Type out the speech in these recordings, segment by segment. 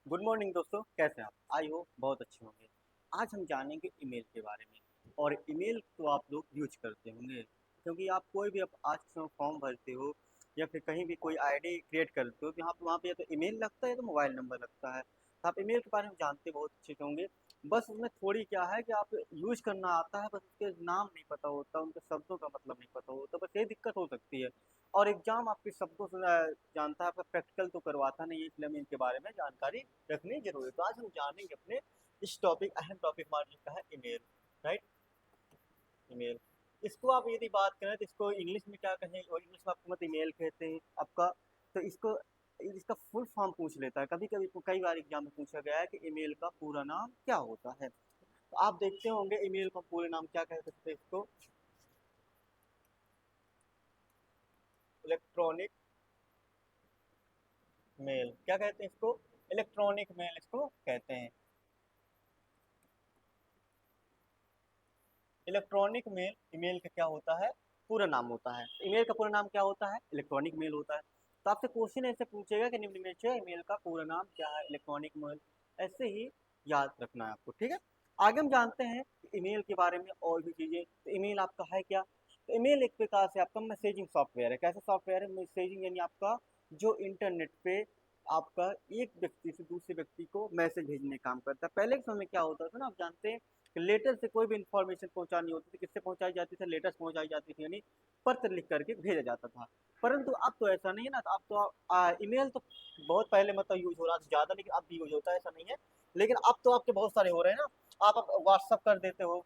Good morning दोस्तों, कैसे हैं आप? आई हो बहुत अच्छे होंगे। आज हम जानेंगे ईमेल के बारे में। और ईमेल तो आप लोग यूज करते होंगे क्योंकि आप कोई भी आज के समय फॉर्म भरते हो या फिर कहीं भी कोई आईडी क्रिएट करते हो तो यहाँ पे वहाँ पे या तो ईमेल लगता है या तो मोबाइल नंबर लगता है। तो आप ईमेल के बारे में जानते बहुत अच्छे से होंगे। बस उसमें थोड़ी क्या है कि आप यूज करना आता है, बस उसके नाम नहीं पता होता, उनके शब्दों का मतलब नहीं पता होता, बस ये दिक्कत हो सकती है। और एग्जाम आपके शब्दों से जानता है, आपका प्रैक्टिकल तो करवाता नहीं है, इसलिए हमें इनके बारे में जानकारी रखनी जरूरी है। तो आज हम जानेंगे अपने इस टॉपिक, अहम टॉपिक हमारे लिए का है ईमेल। Right, email. इसको आप यदि बात करें तो इसको इंग्लिश में क्या कहें, और इंग्लिश में आपको मत ईमेल कहते हैं आपका। तो इसको इसका फुल फॉर्म पूछ लेता है कभी कभी, कई बार एग्जाम में पूछा गया है कि ईमेल का पूरा नाम क्या होता है। तो आप देखते होंगे ईमेल का पूरे नाम क्या कह सकते हैं इसको। इलेक्ट्रॉनिक मेल क्या कहते हैं इसको? इलेक्ट्रॉनिक मेल इसको कहते हैं। इलेक्ट्रॉनिक मेल ईमेल का क्या होता है? पूरा नाम होता है। ईमेल का पूरा नाम क्या होता है? इलेक्ट्रॉनिक मेल होता है। तो आपसे क्वेश्चन ऐसे पूछेगा कि निम्न में से ईमेल का पूरा नाम क्या है? Electronic mail. ऐसे ही याद रखना है आपको, ठीक है। आगे हम जानते हैं ईमेल के बारे में और भी चीजें। तो ईमेल आपका है क्या? तो ईमेल एक प्रकार से आपका मैसेजिंग सॉफ्टवेयर है। कैसा सॉफ्टवेयर है? मैसेजिंग यानी आपका जो इंटरनेट पे आपका एक व्यक्ति से दूसरे व्यक्ति को मैसेज भेजने का काम करता है। पहले के समय में क्या होता था ना, आप जानते हैं कि लेटर से कोई भी इंफॉर्मेशन पहुंचानी होती थी, किससे पहुंचाई जाती थी? लेटर्स पहुंचाई जाती थी, यानी पत्र लिख करके भेजा जाता था। परंतु अब तो ऐसा नहीं है ना। तो अब तो ईमेल तो बहुत पहले मतलब यूज हो रहा था ज्यादा, लेकिन अब भी यूज होता है, ऐसा नहीं है। लेकिन अब तो आपके बहुत सारे हो रहे हैं ना। आप अब व्हाट्सअप कर देते हो,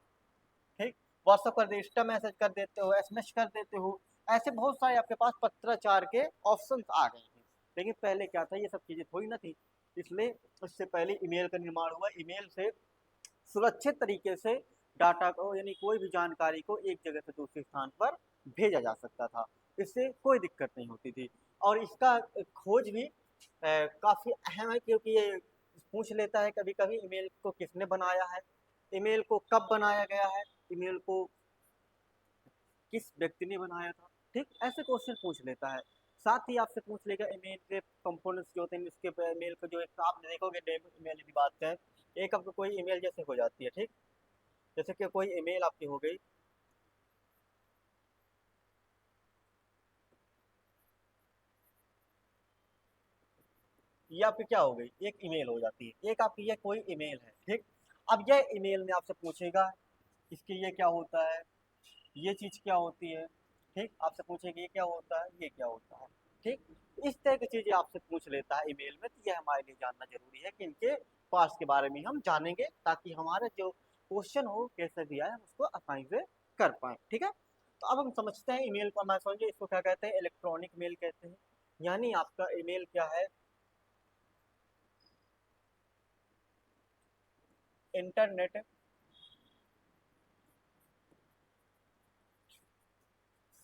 ठीक। व्हाट्सअप कर दे, इंस्टा मैसेज कर देते हो, एसएमएस कर देते हो। ऐसे बहुत सारे आपके पास पत्राचार के ऑप्शंस आ गए हैं। लेकिन पहले क्या था, ये सब चीजें थोड़ी ना थी। इसलिए उससे पहले ईमेल का निर्माण हुआ। ईमेल से सुरक्षित तरीके से डाटा को, यानी कोई भी जानकारी को एक जगह से दूसरे स्थान पर भेजा जा सकता था। इससे कोई दिक्कत नहीं होती थी। और इसका खोज भी काफी अहम है, क्योंकि ये पूछ लेता है कभी कभी ईमेल को किसने बनाया है, ईमेल को कब बनाया गया है, ईमेल को किस व्यक्ति ने बनाया था। ठीक, ऐसे क्वेश्चन पूछ लेता है। साथ ही आपसे पूछ लेगा ईमेल के कंपोनेंट्स जो होते हैं इसके। ईमेल को जो एक आप देखोगे ईमेल की बात करें, एक आपको कोई ईमेल जैसे हो जाती है, ठीक। जैसे कि कोई ईमेल आपकी हो गई, ये आपकी क्या हो गई, एक ईमेल हो जाती है। एक आपकी ये कोई ईमेल है, ठीक। अब यह ईमेल में आपसे पूछेगा इसके ये क्या होता है, ये चीज क्या होती है, ठीक। आपसे पूछेगा ये क्या होता है, ये क्या होता है, ठीक। इस तरह की चीजें आपसे पूछ लेता है ईमेल में। तो यह हमारे लिए जानना जरूरी है कि इनके पास के बारे में हम जानेंगे, ताकि हमारा जो क्वेश्चन हो कैसे भी आए हम उसको आसानी से कर पाए, ठीक है। तो अब हम समझते हैं ईमेल को। हमारे समझिए इसको क्या कहते हैं, इलेक्ट्रॉनिक मेल कहते हैं। यानी आपका ईमेल क्या है? इंटरनेट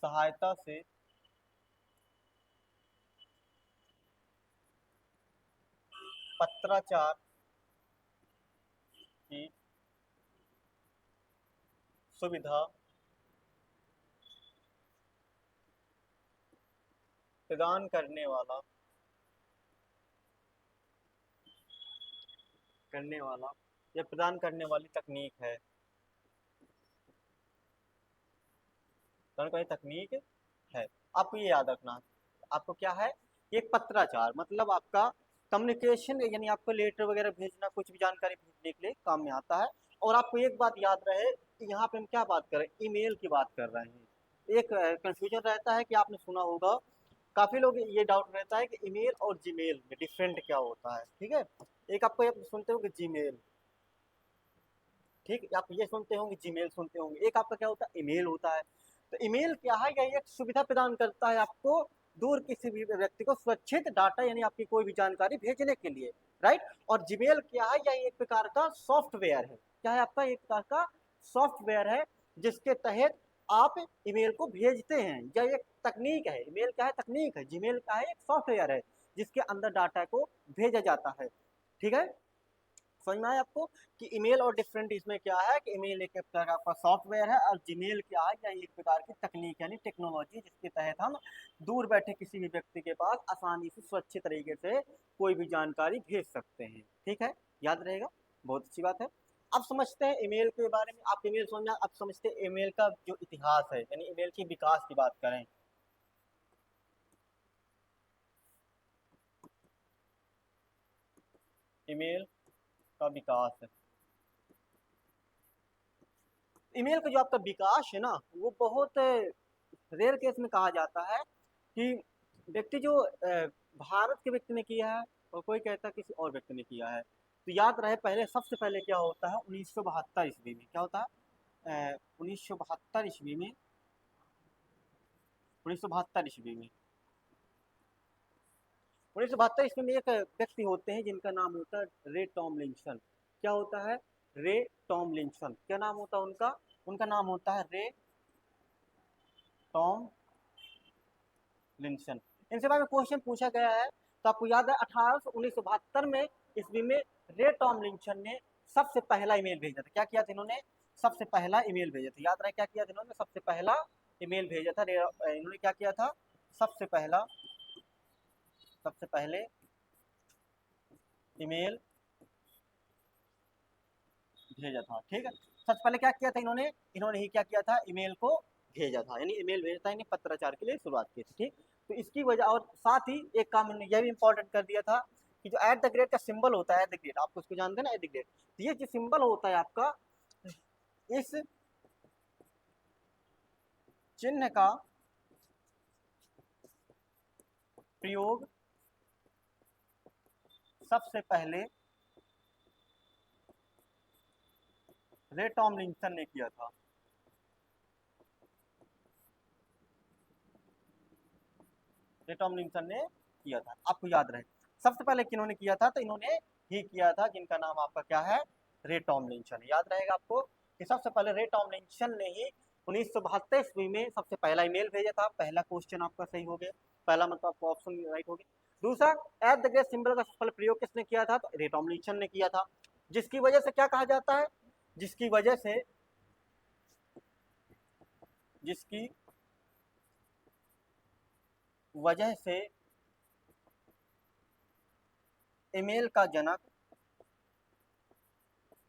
सहायता से पत्राचार की सुविधा प्रदान करने वाला या प्रदान करने वाली तकनीक है। प्रदान करने वाली तकनीक है। आपको ये याद रखना है। आपको क्या है? एक पत्राचार मतलब आपका कम्युनिकेशन, यानी आपको लेटर वगैरह भेजना, कुछ भी जानकारी भेजने के लिए काम में आता है। और आपको एक बात याद रहे कि यहाँ पे हम क्या बात कर रहे हैं, ईमेल की बात कर रहे हैं। एक कंफ्यूजन रहता है कि आपने सुना होगा, काफी लोग ये डाउट रहता है कि ईमेल और जीमेल में डिफरेंट क्या होता है, ठीक है। एक आपको ये सुनते हो कि जीमेल, ठीक। आप ये सुनते होंगे, जीमेल सुनते होंगे। एक आपका क्या होता है, ईमेल होता है। तो ईमेल क्या है, यह एक सुविधा प्रदान करता है आपको दूर किसी भी व्यक्ति को सुरक्षित डाटा, यानी आपकी कोई भी जानकारी भेजने के लिए। राइट। और जीमेल क्या है, यह एक प्रकार का सॉफ्टवेयर है। क्या है आपका? एक प्रकार का सॉफ्टवेयर है, जिसके तहत आप ईमेल को भेजते हैं। यह एक तकनीक है। ईमेल क्या है? तकनीक है। जीमेल क्या है? एक सॉफ्टवेयर है जिसके अंदर डाटा को भेजा जाता है, ठीक है। समझ में आया आपको कि ईमेल और डिफरेंट इसमें क्या है कि ईमेल एक प्रकार का आपका सॉफ्टवेयर है और जीमेल क्या है, या एक प्रकार की तकनीक यानी टेक्नोलॉजी जिसके तहत हम दूर बैठे किसी भी व्यक्ति के पास आसानी से सुरक्षित तरीके से कोई भी जानकारी भेज सकते हैं। ठीक है, याद रहेगा, बहुत अच्छी बात है। अब समझते हैं ईमेल के बारे में। आप ईमेल समझना, अब समझते हैं ईमेल का जो इतिहास है, यानी ईमेल के विकास की बात करें। ईमेल का विकास है, ईमेल का जो आपका विकास है ना, वो बहुत रेयर केस में कहा जाता है कि व्यक्ति जो भारत के व्यक्ति ने किया है और कोई कहता है किसी और व्यक्ति ने किया है। तो याद रहे, पहले सबसे पहले क्या होता है, 1972 ईस्वी में क्या होता है, 1972 ईस्वी में, 1972 ईस्वी में 1972 ईस्वी में एक व्यक्ति होते हैं जिनका नाम होता है रे टॉमलिंसन। क्या होता है, रे टॉमलिंसन। क्या नाम होता है उनका, उनका नाम होता है रे टॉम लिंसन। इनसे बारे में क्वेश्चन पूछा गया है, तो आपको याद है 1972 में ईस्वी में रे टॉमलिंसन ने सबसे पहला ईमेल भेजा था। क्या किया था इन्होंने, सबसे पहला ईमेल भेजा था। याद रहे क्या किया था इन्होंने, सबसे पहला ईमेल भेजा था। इन्होंने क्या किया था, सबसे पहला, सबसे पहले ईमेल भेजा था। ठीक है, सबसे पहले क्या किया था इन्होंने, इन्होंने ही क्या किया था, ईमेल को भेजा था, यानी ईमेल भेजा था, यानी पत्राचार के लिए शुरुआत की थी। ठीक, तो इसकी वजह, और साथ ही एक काम इन्होंने यह भी इंपॉर्टेंट कर दिया था कि जो एट द ग्रेट का सिंबल होता है, एट द ग्रेट, आपको उसको जानते हैं ना, एट द ग्रेट, तो ये जो सिंबल होता है आपका, इस चिन्ह का प्रयोग सबसे पहले रे टॉमलिंसन ने किया था। रे टॉमलिंसन ने किया था, आपको याद रहे। सबसे पहले किन्होंने किया था, तो इन्होंने ही किया था, जिनका नाम आपका क्या है, रे टॉमलिंसन। याद रहेगा आपको कि सबसे पहले रे टॉमलिंसन ने ही 1972 ईस्वी में सबसे पहला ईमेल भेजा था। पहला क्वेश्चन आपका सही हो गया, पहला मतलब आपका ऑप्शन राइट हो गया। दूसरा, एट द ग्रेट सिंबल का सबसे पहले प्रयोग किसने किया था, तो रे टॉमलिंसन ने किया था, जिसकी वजह से क्या कहा जाता है, जिसकी वजह से, जिसकी वजह से ईमेल का जनक,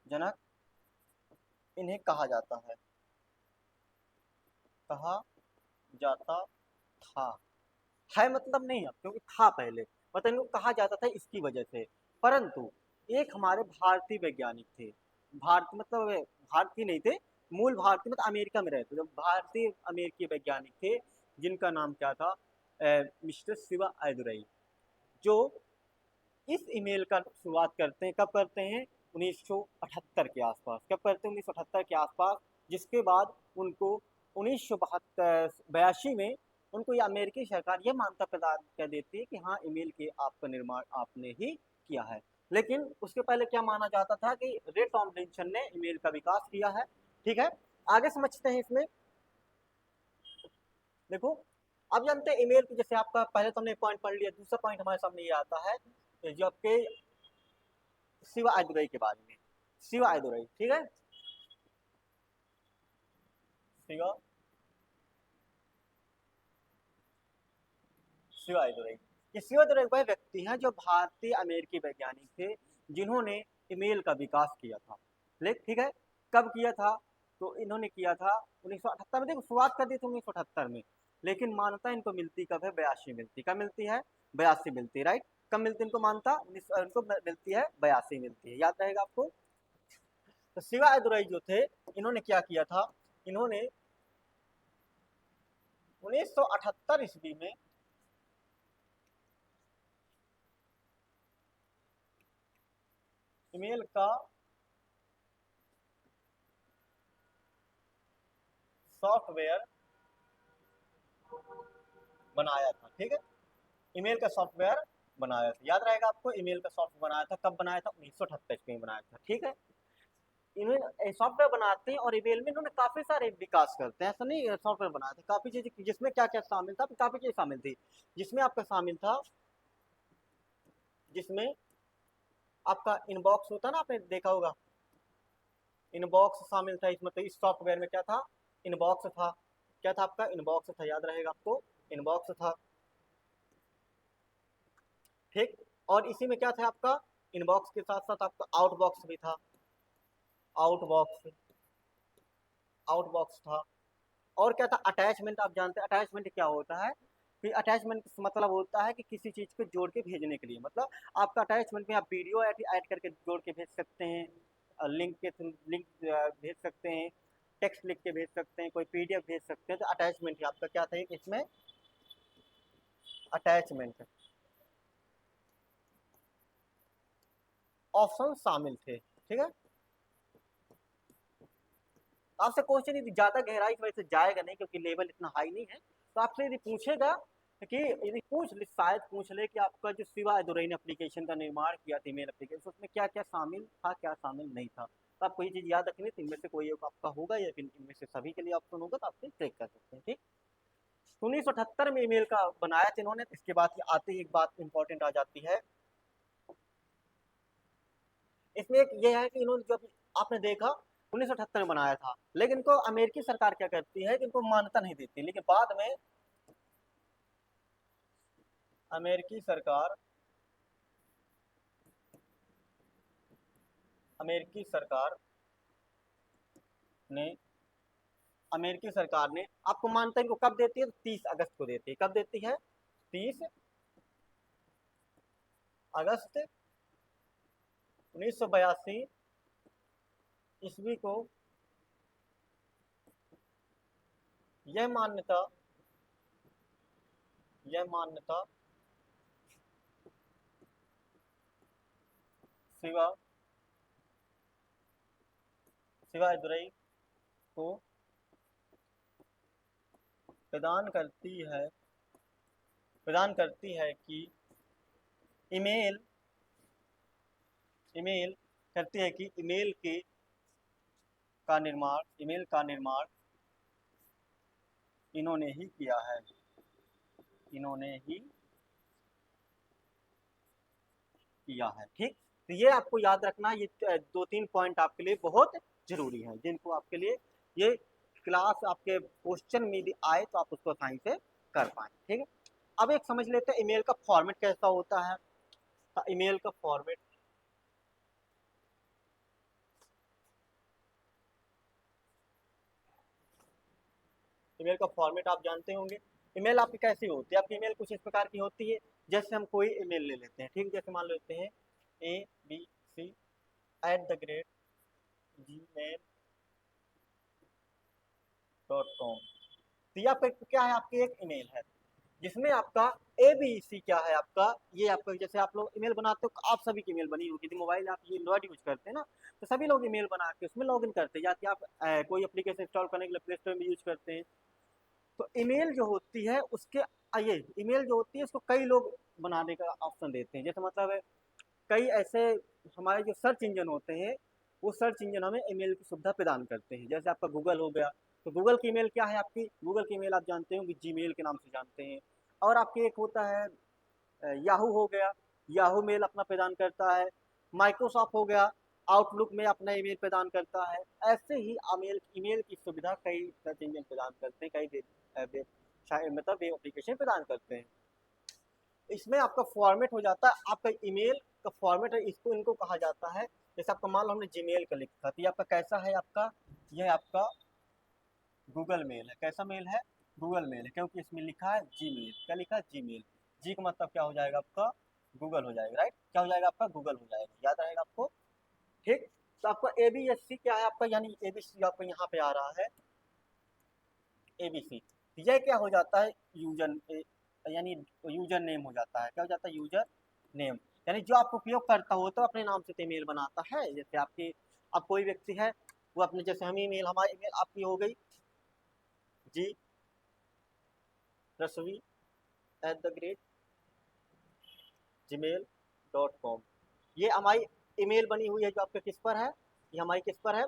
जनक इन्हें कहा जाता कहा जाता था। है मतलब नहीं है, क्योंकि था पहले, मतलब इनको कहा जाता था इसकी वजह से। परंतु एक हमारे भारतीय वैज्ञानिक थे, भारतीय मतलब भारतीय नहीं थे, मूल भारतीय मतलब अमेरिका में रहते थे, भारतीय अमेरिकी वैज्ञानिक थे, जिनका नाम क्या था, मिस्टर शिवा आयदुरई, जो इस ईमेल का शुरुआत करते हैं। कब करते हैं, 1978 के आसपास। कब करते हैं, 1978 के आसपास, जिसके बाद उनको 1982 में उनको ये अमेरिकी सरकार ये मान्यता प्रदान कर देती है कि हाँ, ईमेल के आपका निर्माण आपने ही किया है। लेकिन उसके पहले क्या माना जाता था कि रे टॉमलिंसन ने ईमेल का विकास किया है। ठीक है, आगे समझते हैं इसमें। देखो, अब जानते हैं ईमेल की, जैसे आपका पहले तो हमने पॉइंट पढ़ लिया, दूसरा पॉइंट हमारे सामने ये आता है जो आपके शिवा आयदुरई के बारे में। शिवा आयदुरई, ठीक है, शिवा शिवा आयदुरई, ये शिवा आयदुरई वह व्यक्ति हैं जो भारतीय अमेरिकी वैज्ञानिक थे, जिन्होंने ईमेल का विकास किया था। लेकिन ठीक है, कब किया था, तो इन्होंने किया था 1978 में। देखो, शुरुआत कर दी थी 1978 में, लेकिन मान्यता इनको मिलती कब है, 82 मिलती। कब मिलती है, 82 मिलती है, राइट। कब मिलती इनको मान्यता, इनको मिलती है 82 मिलती है, याद रहेगा आपको। तो शिवा आयदुरई जो थे, इन्होंने क्या किया था, इन्होंने 1978 ईस्वी में ईमेल का सॉफ्टवेयर बनाया था। ठीक है, ईमेल का सॉफ्टवेयर बनाया था, याद रहेगा आपको। ईमेल का सॉफ्टवेयर बनाया था, कब बनाया था, 1978 में बनाया था। ठीक है, ईमेल सॉफ्टवेयर बनाते हैं और ईमेल में इन्होंने काफी सारे विकास करते हैं, ऐसा नहीं, सॉफ्टवेयर बनाए थे काफी चीजें, जिसमें क्या क्या शामिल था, काफी चीजें शामिल थी, जिसमें आपका शामिल था, जिसमें आपका इनबॉक्स होता है ना, आपने देखा होगा इनबॉक्स शामिल था इसमें। तो इस सॉफ्टवेयर में क्या था, इनबॉक्स था। क्या था आपका, इनबॉक्स था, याद रहेगा आपको, इनबॉक्स था। ठीक, और इसी में क्या था आपका, इनबॉक्स के साथ साथ आपका आउटबॉक्स भी था, आउटबॉक्स, आउटबॉक्स था। और क्या था, अटैचमेंट। आप जानते हैं अटैचमेंट क्या होता है, कि अटैचमेंट मतलब होता है कि किसी चीज़ को जोड़ के भेजने के लिए, मतलब आपका अटैचमेंट में आप वीडियो ऐड करके जोड़ के भेज सकते हैं, लिंक के थ्रू लिंक भेज सकते हैं, टेक्स्ट लिख के भेज सकते हैं, कोई पीडीएफ भेज सकते हैं। तो अटैचमेंट आपका क्या था इसमें, अटैचमेंट ऑप्शन शामिल थे। ठीक है, आपसे क्वेश्चन यदि ज्यादा गहराई की वजह से जाएगा नहीं, क्योंकि लेवल इतना हाई नहीं है, तो आपसे यदि पूछेगा कि यदि पूछ ले, शायद पूछ ले कि आपका जो शिवा एडोरेन एप्लीकेशन का निर्माण किया था, ईमेल एप्लीकेशन, उसमें क्या क्या शामिल था, क्या शामिल नहीं था। तो आपको ये चीज याद रखनी है, इनमें से कोई एक आपका होगा या फिर इनमें से सभी के लिए ऑप्शन होगा, तो आप चेक कर सकते हैं। ठीक, 1978 में ईमेल का बनाया था इन्होंने। इसके बाद आते ही एक बात इंपॉर्टेंट आ जाती है इसमें, एक ये है कि इन्होंने जो आपने देखा 1978 में बनाया था, लेकिन इनको अमेरिकी सरकार क्या करती है कि इनको मान्यता नहीं देती। लेकिन बाद में अमेरिकी सरकार, अमेरिकी सरकार ने अमेरिकी सरकार ने आपको मान्यता इनको कब देती है, तो 30 अगस्त को देती है। कब देती है, 30 अगस्त 1982 ईस्वी को यह मान्यता, यह मान्यता शिवा शिवा दुरई को प्रदान करती है, प्रदान करती है कि ईमेल, ईमेल करती है कि ईमेल के का निर्माण, ईमेल का निर्माण इन्होंने ही किया है, इन्होंने ही किया है। ठीक, तो ये आपको याद रखना, ये दो तीन पॉइंट आपके लिए बहुत जरूरी है, जिनको आपके लिए ये क्लास आपके क्वेश्चन में भी आए तो आप उसको आसानी से कर पाए। ठीक है, अब एक समझ लेते हैं ईमेल का फॉर्मेट कैसा होता है। ईमेल का फॉर्मेट, ईमेल का फॉर्मेट आप जानते होंगे। ईमेल आपकी कैसी होती है, आपकी ईमेल कुछ इस प्रकार की होती है, जैसे हम कोई ईमेल ले लेते हैं। ठीक, जैसे मान लेते हैं abc@gmail.com। तो ये आपका क्या है, आपकी एक ईमेल है, जिसमें आपका ABC क्या है आपका, ये आपका जैसे आप लोग ईमेल बनाते हो, आप सभी की ईमेल बनी होगी। यदि मोबाइल आप ये एंड्रॉइड यूज करते हैं ना, तो सभी लोग ईमेल बना के उसमें लॉगिन करते हैं, या कि आप कोई एप्लीकेशन इंस्टॉल करने के लिए प्ले स्टोर में यूज करते हैं। तो ईमेल जो होती है उसके ये ईमेल जो होती है उसको कई लोग बनाने का ऑप्शन देते हैं। जैसे मतलब कई ऐसे हमारे जो सर्च इंजन होते हैं, वो सर्च इंजन हमें ईमेल की सुविधा प्रदान करते हैं। जैसे आपका गूगल हो गया, तो गूगल की ईमेल क्या है आपकी, गूगल की ईमेल आप जानते हो कि जीमेल के नाम से जानते हैं। और आपके एक होता है याहू हो गया, याहू मेल अपना प्रदान करता है। माइक्रोसॉफ्ट हो गया, आउटलुक में अपना ईमेल प्रदान करता है। ऐसे ही ईमेल ईमेल की सुविधा कई सर्च इंजन प्रदान करते हैं, कई मतलब वेब एप्लीकेशन प्रदान करते हैं। इसमें आपका फॉर्मेट हो जाता है, आपका ईमेल का फॉर्मेट है, इसको इनको कहा जाता है। जैसे आपका मान लो हमने जीमेल का लिखा, तो ये आपका कैसा है, आपका यह आपका गूगल मेल है। कैसा मेल है, गूगल मेल है, क्योंकि इसमें लिखा है जीमेल। क्या लिखा है, जीमेल। जी का मतलब क्या हो जाएगा आपका, गूगल हो जाएगा, राइट। क्या हो जाएगा आपका, गूगल हो जाएगा, याद रहेगा आपको। ठीक, तो आपका ABSC क्या है आपका, यानी ABC आपका यहाँ पे आ रहा है, ABC। यह क्या हो जाता है, यूजर, यानी यूजर नेम हो जाता है। क्या हो जाता है, यूजर नेम, यानी जो आप उपयोग करता हो तो अपने नाम से ईमेल बनाता है। जैसे आपकी, अब कोई व्यक्ति है, वो अपने, जैसे हम ईमेल, हमारी ईमेल आपकी हो गई जी rashvi@gmail.com। ये हमारी ईमेल बनी हुई है, जो आपके किस पर है, ये हमारी किस पर है,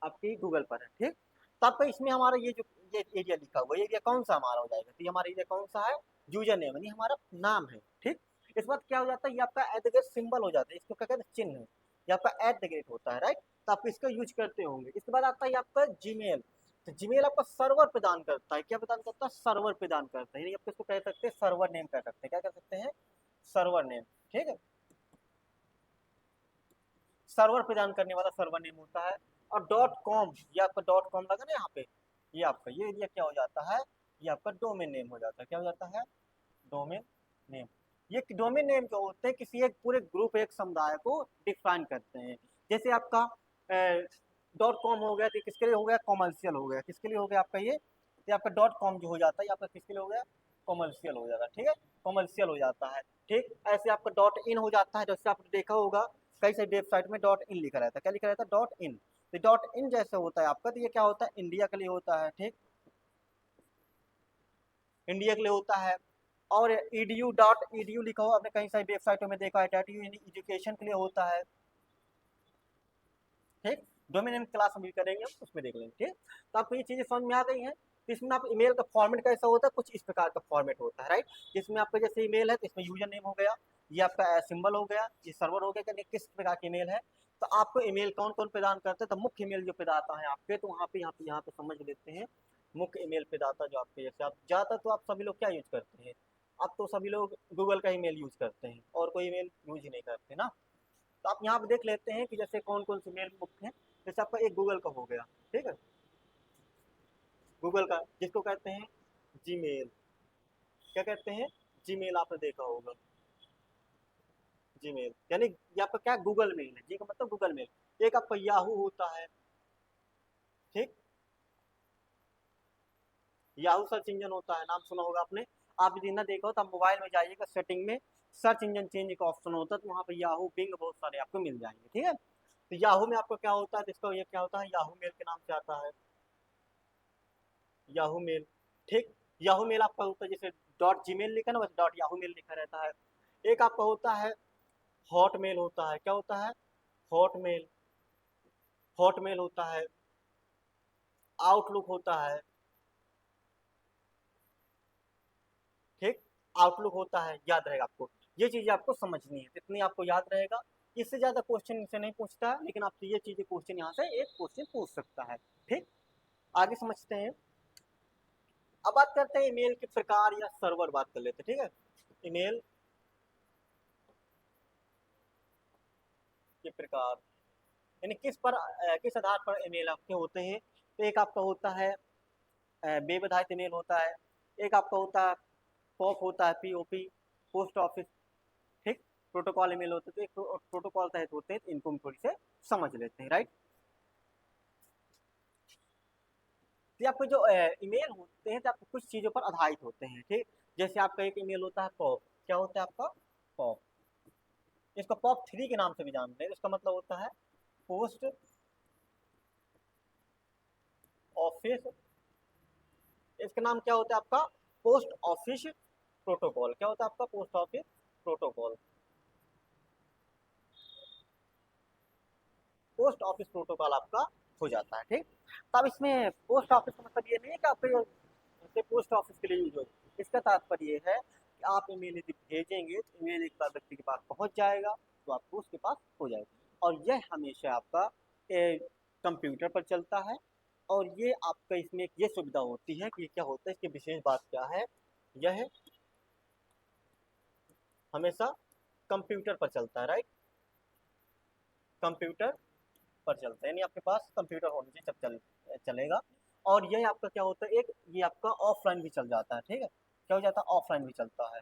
आपकी गूगल पर है। ठीक, तो आपका इसमें हमारा ये जो ये एरिया लिखा हुआ है, एरिया कौन सा हमारा हो जाएगा, तो ये हमारा एरिया कौन सा है, यूजर नेम, यानी हमारा नाम है। ठीक, इस बात क्या हो जाता है, ये आपका एट द रेट सिंबल हो जाता है, इसको क्या कहते हैं, चिन्ह, ये आपका एट द रेट होता है, राइट। तो आप इसका यूज करते होंगे। इसके बाद आता है आपका जीमेल। तो जीमेल आपका सर्वर प्रदान करता है, क्या प्रदान करता है, सर्वर प्रदान करता है, यानी आप इसको कह सकते हैं सर्वर नेम कह सकते हैं, क्या कह सकते हैं, सर्वर नेम, ठीक है, सर्वर प्रदान करने वाला सर्वर नेम होता है। और डॉट कॉम, ये आपका डॉट कॉम लगा ना यहाँ पे, ये आपका ये एरिया क्या हो जाता है, ये आपका डोमेन नेम हो जाता है, क्या हो जाता है, डोमेन नेम। ये डोमेन नेम जो होते हैं किसी एक पूरे ग्रुप, एक समुदाय को डिफाइन करते हैं। जैसे आपका डॉट कॉम हो गया, तो किसके लिए हो गया, कॉमर्शियल हो गया, किसके लिए हो गया आपका ये आपका डॉट कॉम जो हो जाता है, आपका किसके लिए हो गया, कॉमर्शियल हो जाता है, ठीक है, कॉमर्शियल हो जाता है, ठीक। ऐसे आपका डॉट इन हो जाता है, जैसे आपने देखा होगा कई सारी वेबसाइट में डॉट इन लिखा रहता है, क्या लिखा रहता है, डॉट इन। तो डॉट इन जैसे होता है आपका, तो ये क्या होता है, इंडिया के लिए होता है, ठीक, इंडिया के लिए होता है। और edu डॉट edu लिखा हो, आपने कई सारी वेबसाइटों में देखा है, डॉट edu यानी एजुकेशन के लिए होता है, ठीक। डोमेन नेम क्लास हम भी करेंगे, हम उसमें देख लेंगे, ठीक। तो आपको ये चीजें समझ में आ गई हैं। तो इसमें आप ईमेल का फॉर्मेट कैसा होता है, कुछ इस प्रकार का फॉर्मेट होता है, राइट। जिसमें आपका जैसे ईमेल है तो इसमें यूजर नेम हो गया, ये आपका सिंबल हो गया, ये सर्वर हो गया कि किस प्रकार की ईमेल है। तो आपको ईमेल कौन कौन प्रदान करते हैं, तो मुख्य ईमेल जो प्रदाता है आपके, तो यहाँ पे समझ लेते हैं। मुख्य ईमेल प्रदाता जो आपके, जैसे आप ज़्यादातर तो आप सभी लोग क्या यूज करते हैं, अब तो सभी लोग गूगल का ईमेल यूज करते हैं, और कोई ईमेल यूज ही नहीं करते ना। तो आप यहाँ पे देख लेते हैं कि जैसे कौन कौन से मेल मुख्य हैं। जैसे आपका एक गूगल का हो गया, ठीक है, गूगल का जिसको कहते हैं जीमेल, क्या कहते हैं, जीमेल, आपने देखा होगा जीमेल, यानी ये आपका क्या, गूगल मेल है, जी का मतलब गूगल मेल। एक आपका याहू होता है, ठीक, याहू सर्च इंजन होता है, नाम सुना होगा आपने। आप यदि ना देखा हो तो आप मोबाइल में जाइएगा, सेटिंग में सर्च इंजन चेंज का ऑप्शन होता है, तो वहाँ पे याहू, बिंग बहुत सारे आपको मिल जाएंगे, ठीक है। तो याहू में आपका क्या होता है, जिसका ये क्या होता है, याहू मेल के नाम से आता है, याहू मेल, ठीक। याहू मेल आपका होता है, जैसे डॉट जीमेल लिखा ना, बस डॉट याहू मेल लिखा रहता है। एक आपका होता है हॉट मेल होता है, क्या होता है, हॉट मेल, हॉट मेल होता है। आउटलुक होता है, ठीक, आउटलुक होता है, याद रहेगा आपको, ये चीजें आपको समझनी है, इतनी आपको याद रहेगा। इससे ज्यादा क्वेश्चन इनसे नहीं पूछता है, लेकिन आपसे ये चीजें क्वेश्चन यहाँ से एक क्वेश्चन पूछ सकता है, ठीक। आगे समझते हैं। अब बात करते हैं ईमेल के प्रकार या सर्वर, बात कर लेते हैं, ठीक है, ईमेल के प्रकार, यानी किस आधार पर ईमेल आपके होते हैं। तो एक आपका होता है बेबधाइत ईमेल होता है, एक आपका होता है पॉप होता है, पीओपी, पोस्ट ऑफिस, ठीक, प्रोटोकॉल ईमेल होते हैं, तो एक प्रोटोकॉल तहत होते हैं, तो इनको हम थोड़ी से समझ लेते हैं, राइट। तो आपके जो ईमेल होते हैं तो आपको कुछ चीज़ों पर आधारित होते हैं, ठीक। जैसे आपका एक ईमेल होता है पॉप, क्या होता है आपका, पॉप, इसको पॉप 3 के नाम से भी जानते हैं, इसका मतलब होता है पोस्ट ऑफिस, इसका नाम क्या होता है आपका, पोस्ट ऑफिस प्रोटोकॉल, क्या होता है आपका, post office protocol, post office protocol आपका हो जाता है, ठीक। तो अब इसमें पोस्ट ऑफिस का मतलब ये नहीं है कि आपके जैसे पोस्ट ऑफिस के लिए यूज हो, इसका तात्पर्य ये है कि आप ईमेल यदि भेजेंगे तो ईमेल एक बार व्यक्ति के पास पहुंच जाएगा, तो आपको उसके पास हो जाएगा, और यह हमेशा आपका कंप्यूटर पर चलता है। और ये आपका इसमें एक ये सुविधा होती है कि ये क्या होता है, इसकी विशेष बात क्या है, यह हमेशा कंप्यूटर पर चलता है, राइट, कंप्यूटर पर चलता है, यानी आपके पास कंप्यूटर होने से सब चलेगा। और ये आपका क्या होता है, एक ये आपका ऑफलाइन भी चल जाता है, ठीक है, क्या हो जाता है, ऑफलाइन भी चलता है,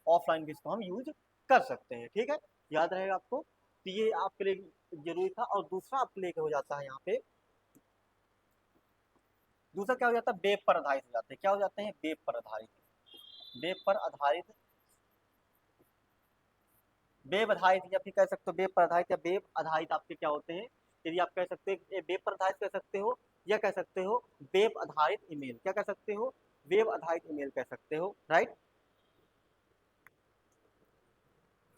ऑफलाइन भी इसको हम यूज कर सकते हैं, ठीक है, याद रहेगा आपको। तो ये आपके लिए जरूरी था। और दूसरा आपके लिए हो जाता है यहाँ पे, दूसरा क्या हो जाता है, वेब पर आधारित हो जाते हैं, क्या हो जाते हैं, वेब पर आधारित, वेब पर आधारित, वेब आधारित, या फिर कह सकते हो वेब पर आधारित, या वेब आधारित आपके क्या होते हैं, यदि आप कह सकते हैं वेब पर आधारित कह सकते हो, या कह सकते हो वेब आधारित ईमेल, क्या कह सकते हो, वेब आधारित ईमेल कह सकते हो, राइट।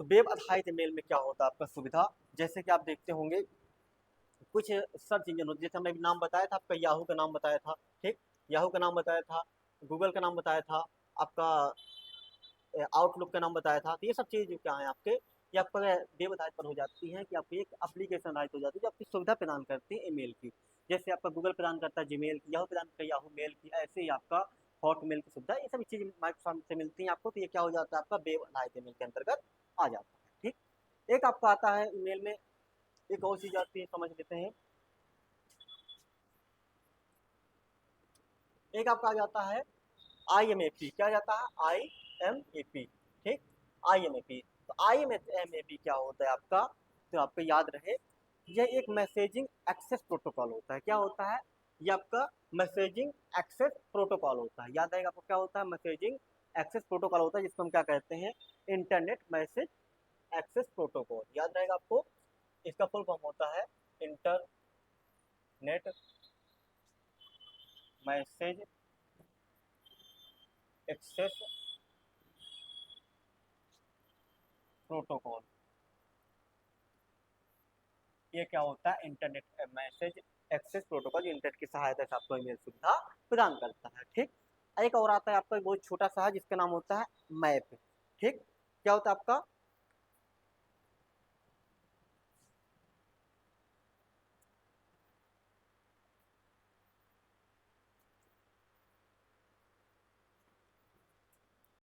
तो वेब आधारित ईमेल में क्या होता है आपका सुविधा, जैसे कि आप देखते होंगे कुछ सर्च इंजन होते, जैसे हमने नाम बताया था आपका, याहू का नाम बताया था, ठीक, याहू का नाम बताया था, गूगल का नाम बताया था, आपका आउटलुक का नाम बताया था। तो ये सब चीज़ जो क्या है आपके, ये आपका वेब आधारित पर हो जाती है कि आपकी एक एप्लीकेशन आधारित हो जाती है जो आपकी सुविधा प्रदान करती है ईमेल की। जैसे आपका गूगल प्रदान करता है जीमेल की, याहू प्रदान करता है याहू मेल की, ऐसे ही आपका हॉटमेल की सुविधा, ये सभी चीज़ें माइक्रोसॉफ्ट से मिलती हैं आपको। तो ये क्या हो जाता है आपका वेब आधारित ईमेल के अंतर्गत आ जाता है। ठीक, एक आपका आता है ईमेल में एक और चीज़ आती है, समझ लेते हैं। एक आपका आ जाता है IMAP। क्या जाता है? IMAP। ठीक, IMAP। तो IMAP क्या होता है आपका, तो आपको याद रहे, यह एक मैसेजिंग एक्सेस प्रोटोकॉल होता है। क्या होता है? ये आपका मैसेजिंग एक्सेस प्रोटोकॉल होता है। याद रहेगा आपको क्या होता है? मैसेजिंग एक्सेस प्रोटोकॉल होता है, जिसको हम क्या कहते हैं? Internet message access protocol. याद रहेगा आपको, इसका फुल फॉर्म होता है इंटरनेट मैसेज एक्सेस प्रोटोकॉल। ये क्या होता है? Internet message access protocol, internet की सहायता से आपको ईमेल सुविधा प्रदान करता है। ठीक, एक और आता है आपका बहुत छोटा सा है, जिसका नाम होता है मैप। ठीक, क्या होता है आपका?